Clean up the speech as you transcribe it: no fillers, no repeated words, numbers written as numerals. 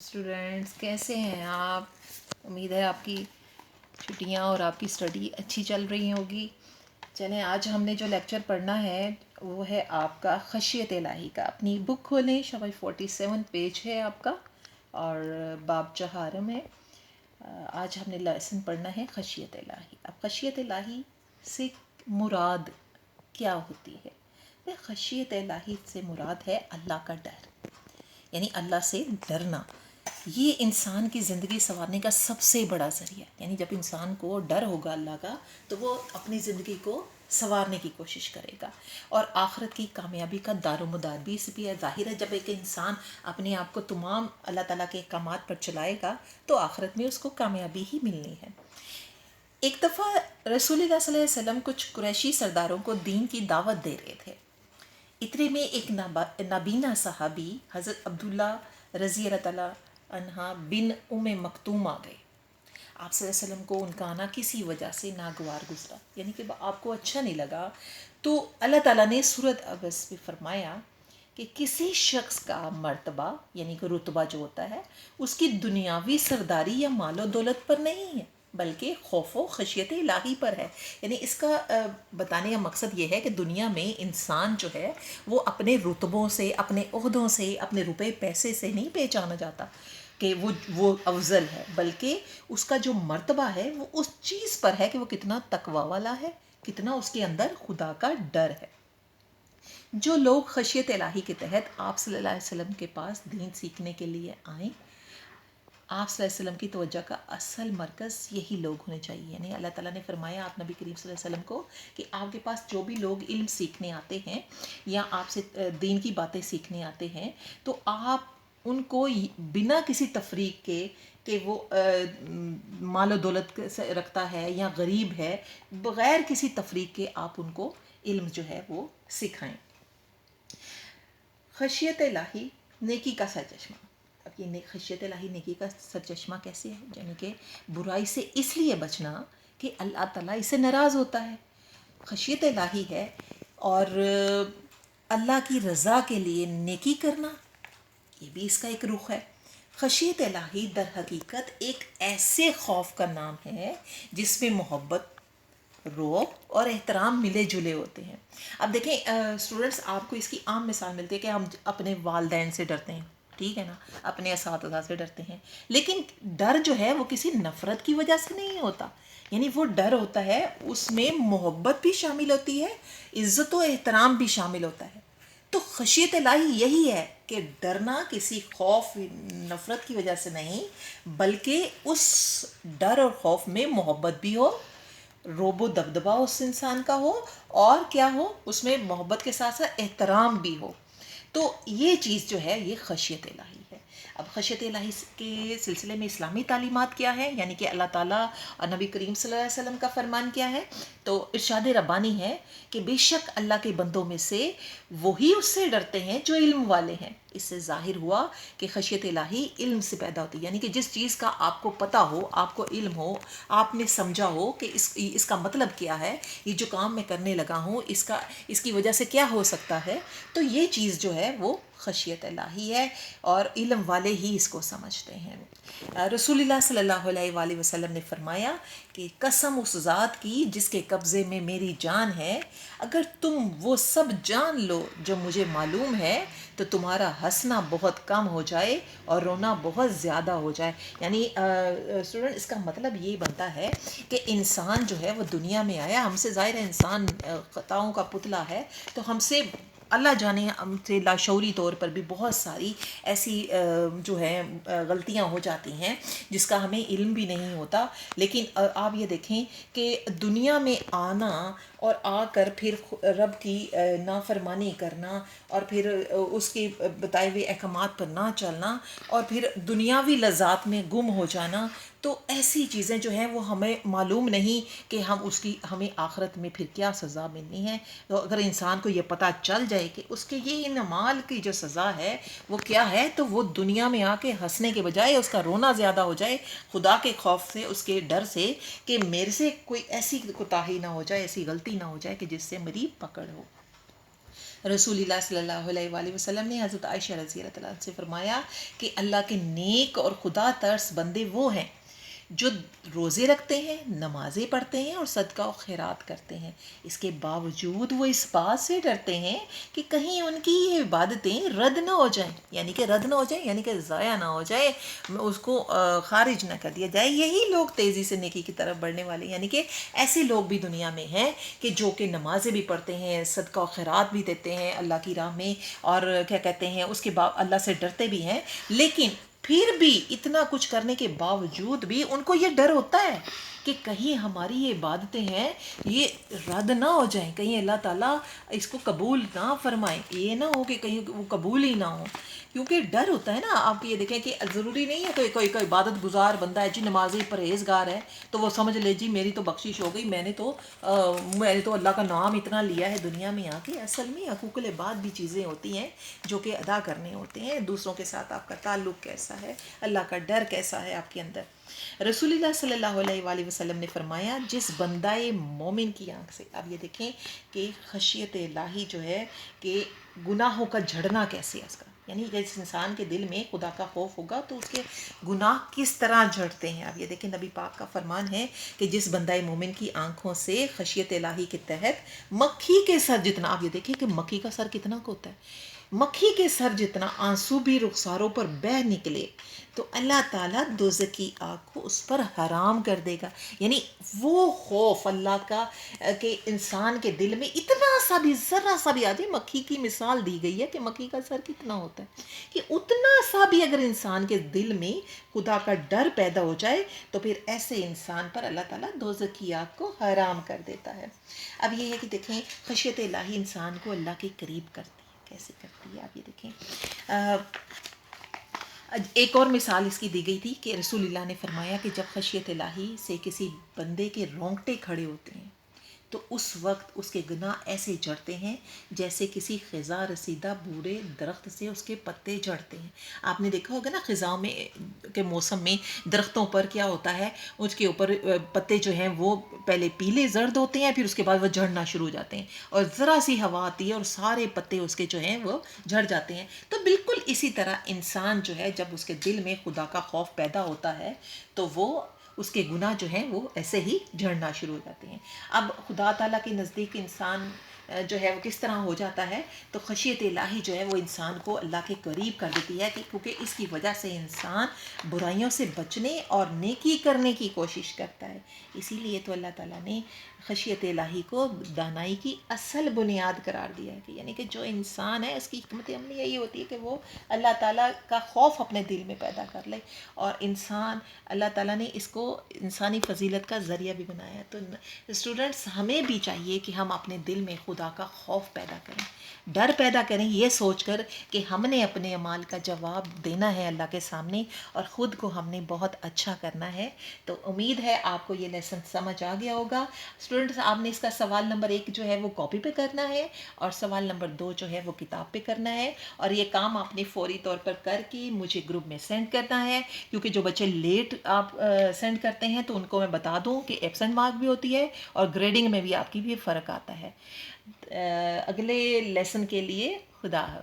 Students کیسے ہیں آپ؟ امید ہے آپ کی چھٹیاں اور آپ کی اسٹڈی اچھی چل رہی ہوگی. چلیں آج ہم نے جو لیکچر پڑھنا ہے وہ ہے آپ کا خشیت الہی کا. اپنی بک کھولیں، صفحہ 47 پیج ہے آپ کا اور باب چہارم ہے. آج ہم نے لیسن پڑھنا ہے خشیت الہی. اب خشیت الہی سے مراد کیا ہوتی ہے؟ خشیت الہی سے مراد ہے اللہ کا ڈر، یعنی اللہ سے ڈرنا. یہ انسان کی زندگی سنوارنے کا سب سے بڑا ذریعہ ہے. یعنی جب انسان کو ڈر ہوگا اللہ کا تو وہ اپنی زندگی کو سنوارنے کی کوشش کرے گا، اور آخرت کی کامیابی کا دار و مدار بھی اس بھی ہے. ظاہر ہے جب ایک انسان اپنے آپ کو تمام اللہ تعالیٰ کے احکامات پر چلائے گا تو آخرت میں اس کو کامیابی ہی ملنی ہے. ایک دفعہ رسول اللہ صلی اللہ علیہ وسلم کچھ قریشی سرداروں کو دین کی دعوت دے رہے تھے. اتنے میں ایک نابینا صحابی حضرت عبداللہ رضی اللہ تعالیٰ عنہ بن مکتوم آ گئے. آپ صلی اللہ علیہ وسلم کو ان کا آنا کسی وجہ سے ناگوار گزرا، یعنی کہ آپ کو اچھا نہیں لگا. تو اللہ تعالیٰ نے سورۃ عبس میں فرمایا کہ کسی شخص کا مرتبہ یعنی کہ رتبہ جو ہوتا ہے اس کی دنیاوی سرداری یا مال و دولت پر نہیں ہے بلکہ خوف و خشیت الہی پر ہے. یعنی اس کا بتانے کا مقصد یہ ہے کہ دنیا میں انسان جو ہے وہ اپنے رتبوں سے، اپنے عہدوں سے، اپنے روپے پیسے سے نہیں پہچانا جاتا کہ وہ افضل ہے، بلکہ اس کا جو مرتبہ ہے وہ اس چیز پر ہے کہ وہ کتنا تقوی والا ہے، کتنا اس کے اندر خدا کا ڈر ہے. جو لوگ خشیت الہی کے تحت آپ صلی اللہ علیہ وسلم کے پاس دین سیکھنے کے لیے آئیں، آپ صلی اللہ علیہ وسلم کی توجہ کا اصل مرکز یہی لوگ ہونے چاہیے. یعنی اللہ تعالیٰ نے فرمایا آپ نبی کریم صلی اللہ علیہ وسلم کو کہ آپ کے پاس جو بھی لوگ علم سیکھنے آتے ہیں یا آپ سے دین کی باتیں سیکھنے آتے ہیں تو آپ ان کو بنا کسی تفریق کے کہ وہ مال و دولت رکھتا ہے یا غریب ہے، بغیر کسی تفریق کے آپ ان کو علم جو ہے وہ سکھائیں. خشیت الہی نیکی کا سرچشمہ. اب یہ خشیت الہی نیکی کا سرچشمہ کیسے ہے؟ یعنی کہ برائی سے اس لیے بچنا کہ اللہ تعالیٰ اس سے ناراض ہوتا ہے. خشیت الہی ہے اور اللہ کی رضا کے لیے نیکی کرنا، یہ بھی اس کا ایک رخ ہے. خشیت الہی در حقیقت ایک ایسے خوف کا نام ہے جس میں محبت، روب اور احترام ملے جلے ہوتے ہیں. اب دیکھیں اسٹوڈنٹس، آپ کو اس کی عام مثال ملتی ہے کہ ہم اپنے والدین سے ڈرتے ہیں، ٹھیک ہے نا، اپنے اساتذہ سے ڈرتے ہیں، لیکن ڈر جو ہے وہ کسی نفرت کی وجہ سے نہیں ہوتا. یعنی وہ ڈر ہوتا ہے اس میں محبت بھی شامل ہوتی ہے، عزت و احترام بھی شامل ہوتا ہے. تو خشیت الہی یہی ہے کہ ڈرنا کسی خوف نفرت کی وجہ سے نہیں، بلکہ اس ڈر اور خوف میں محبت بھی ہو، روب و دبدبا اس انسان کا ہو، اور کیا ہو اس میں محبت کے ساتھ ساتھ احترام بھی ہو. تو یہ چیز جو ہے یہ خشیت الہی ہے. اب خشیت الہی کے سلسلے میں اسلامی تعلیمات کیا ہے، یعنی کہ اللہ تعالیٰ اور نبی کریم صلی اللہ علیہ وسلم کا فرمان کیا ہے؟ تو ارشاد ربانی ہے کہ بے شک اللہ کے بندوں میں سے وہی اس سے ڈرتے ہیں جو علم والے ہیں. اس سے ظاہر ہوا کہ خشیت الہی علم سے پیدا ہوتی ہے، یعنی کہ جس چیز کا آپ کو پتہ ہو، آپ کو علم ہو، آپ نے سمجھا ہو کہ اس کا مطلب کیا ہے، یہ جو کام میں کرنے لگا ہوں اس کی وجہ سے کیا ہو سکتا ہے، تو یہ چیز جو ہے وہ خشیت الہی ہے اور علم والے ہی اس کو سمجھتے ہیں. رسول اللہ صلی اللہ علیہ وآلہ وسلم نے فرمایا کہ قسم اس ذات کی جس کے قبضے میں میری جان ہے، اگر تم وہ سب جان لو جو مجھے معلوم ہے تو تمہارا ہنسنا بہت کم ہو جائے اور رونا بہت زیادہ ہو جائے. یعنی اسٹوڈنٹ اس کا مطلب یہ بنتا ہے کہ انسان جو ہے وہ دنیا میں آیا، ہم سے ظاہر ہے انسان خطاؤں کا پتلا ہے، تو ہم سے اللہ جانے ہم سے لاشعوری طور پر بھی بہت ساری ایسی جو ہے غلطیاں ہو جاتی ہیں جس کا ہمیں علم بھی نہیں ہوتا. لیکن آپ یہ دیکھیں کہ دنیا میں آنا اور آ کر پھر رب کی نافرمانی کرنا اور پھر اس کے بتائے ہوئے احکامات پر نہ چلنا اور پھر دنیاوی لذات میں گم ہو جانا، تو ایسی چیزیں جو ہیں وہ ہمیں معلوم نہیں کہ ہمیں آخرت میں پھر کیا سزا ملنی ہے. تو اگر انسان کو یہ پتہ چل جائے کہ اس کے یہ ان اعمال کی جو سزا ہے وہ کیا ہے، تو وہ دنیا میں آ کے ہنسنے کے بجائے اس کا رونا زیادہ ہو جائے، خدا کے خوف سے، اس کے ڈر سے کہ میرے سے کوئی ایسی کوتاہی نہ ہو جائے، ایسی غلطی نہ ہو جائے کہ جس سے میری پکڑ ہو. رسول اللہ صلی اللہ علیہ وآلہ وسلم نے حضرت عائشہ رضی اللہ تعالیٰ عنہ سے فرمایا کہ اللہ کے نیک اور خدا ترس بندے وہ ہیں جو روزے رکھتے ہیں، نمازیں پڑھتے ہیں اور صدقہ و خیرات کرتے ہیں، اس کے باوجود وہ اس بات سے ڈرتے ہیں کہ کہیں ان کی یہ عبادتیں رد نہ ہو جائیں، یعنی کہ رد نہ ہو جائیں، یعنی کہ ضائع نہ ہو جائے، اس کو خارج نہ کر دیا جائے۔ یہی لوگ تیزی سے نیکی کی طرف بڑھنے والے، یعنی کہ ایسے لوگ بھی دنیا میں ہیں کہ جو کہ نمازیں بھی پڑھتے ہیں، صدقہ و خیرات بھی دیتے ہیں اللہ کی راہ میں، اور کیا کہتے ہیں اس کے بعد اللہ سے ڈرتے بھی ہیں، لیکن پھر بھی اتنا کچھ کرنے کے باوجود بھی ان کو یہ ڈر ہوتا ہے کہ کہیں ہماری یہ عبادتیں ہیں یہ رد نہ ہو جائیں، کہیں اللہ تعالیٰ اس کو قبول نہ فرمائیں، یہ نہ ہو کہ کہیں وہ قبول ہی نہ ہو، کیونکہ ڈر ہوتا ہے نا۔ آپ یہ دیکھیں کہ ضروری نہیں ہے کہ کوئی عبادت گزار بندہ ہے جی، نمازی پرہیزگار ہے تو وہ سمجھ لے جی میری تو بخشش ہو گئی، میں نے تو اللہ کا نام اتنا لیا ہے دنیا میں آ کے۔ اصل میں حقوق العباد بھی چیزیں ہوتی ہیں جو کہ ادا کرنے ہوتے ہیں، دوسروں کے ساتھ آپ کا تعلق کیسا ہے، اللہ کا ڈر کیسا ہے آپ کے اندر۔ رسول اللہ صلی اللہ علیہ وآلہ وسلم نے فرمایا جس بندہ مومن کی آنکھ سے، اب یہ دیکھیں کہ خشیت الہی جو ہے کہ گناہوں کا جھڑنا کیسے ہے اس کا، یعنی جس انسان کے دل میں خدا کا خوف ہوگا تو اس کے گناہ کس طرح جھڑتے ہیں۔ اب یہ دیکھیں نبی پاک کا فرمان ہے کہ جس بندہ مومن کی آنکھوں سے خشیت الہی کے تحت مکھی کے سر جتنا، اب یہ دیکھیں کہ مکھی کا سر کتنا کو ہوتا ہے، مکھی کے سر جتنا آنسو بھی رخساروں پر بہہ نکلے تو اللہ تعالیٰ دوزخی آگ کو اس پر حرام کر دے گا۔ یعنی وہ خوف اللہ کا کہ انسان کے دل میں اتنا سا بھی، ذرا سا بھی آ جائے، مکھی کی مثال دی گئی ہے کہ مکھی کا سر کتنا ہوتا ہے، کہ اتنا سا بھی اگر انسان کے دل میں خدا کا ڈر پیدا ہو جائے تو پھر ایسے انسان پر اللہ تعالیٰ دوزخی آگ کو حرام کر دیتا ہے۔ اب یہ ہے کہ دیکھیں خشیت الہی انسان کو اللہ کے قریب کرتی ہے، کیسے کرتی ہے آپ یہ دیکھیں۔ ایک اور مثال اس کی دی گئی تھی کہ رسول اللہ نے فرمایا کہ جب خشیت الہی سے کسی بندے کے رونگٹے کھڑے ہوتے ہیں تو اس وقت اس کے گناہ ایسے جھڑتے ہیں جیسے کسی خزاں رسیدہ بوڑھے درخت سے اس کے پتے جھڑتے ہیں۔ آپ نے دیکھا ہوگا نا خزاں میں کے موسم میں درختوں پر کیا ہوتا ہے، اس کے اوپر پتے جو ہیں وہ پہلے پیلے زرد ہوتے ہیں، پھر اس کے بعد وہ جھڑنا شروع ہو جاتے ہیں، اور ذرا سی ہوا آتی ہے اور سارے پتے اس کے جو ہیں وہ جھڑ جاتے ہیں۔ تو بالکل اسی طرح انسان جو ہے جب اس کے دل میں خدا کا خوف پیدا ہوتا ہے تو وہ اس کے گناہ جو ہیں وہ ایسے ہی جھڑنا شروع ہو جاتے ہیں۔ اب خدا تعالیٰ کے نزدیک انسان جو ہے وہ کس طرح ہو جاتا ہے، تو خشیت الہی جو ہے وہ انسان کو اللہ کے قریب کر دیتی ہے، کہ کیونکہ اس کی وجہ سے انسان برائیوں سے بچنے اور نیکی کرنے کی کوشش کرتا ہے۔ اسی لیے تو اللہ تعالیٰ نے خشیت الہی کو دانائی کی اصل بنیاد قرار دیا ہے، کہ یعنی کہ جو انسان ہے اس کی حکمت عملی یہی ہوتی ہے کہ وہ اللہ تعالیٰ کا خوف اپنے دل میں پیدا کر لے، اور انسان اللہ تعالیٰ نے اس کو انسانی فضیلت کا ذریعہ بھی بنایا ہے۔ تو اسٹوڈنٹس ہمیں بھی چاہیے کہ ہم اپنے دل میں خدا کا خوف پیدا کریں، ڈر پیدا کریں، یہ سوچ کر کہ ہم نے اپنے اعمال کا جواب دینا ہے اللہ کے سامنے، اور خود کو ہم نے بہت اچھا کرنا ہے۔ تو امید ہے آپ کو یہ لیسن سمجھ آ گیا ہوگا۔ اسٹوڈنٹس آپ نے اس کا سوال نمبر 1 جو ہے وہ کاپی پہ کرنا ہے، اور سوال نمبر 2 جو ہے وہ کتاب پہ کرنا ہے، اور یہ کام آپ نے فوری طور پر کر کے مجھے گروپ میں سینڈ کرنا ہے، کیونکہ جو بچے لیٹ آپ سینڈ کرتے ہیں تو ان کو میں بتا دوں کہ ایبسنٹ مارک بھی ہوتی ہے اور گریڈنگ میں بھی آپ کی بھی فرق آتا ہے۔ اگلے لیسن کے لیے خدا حافظ۔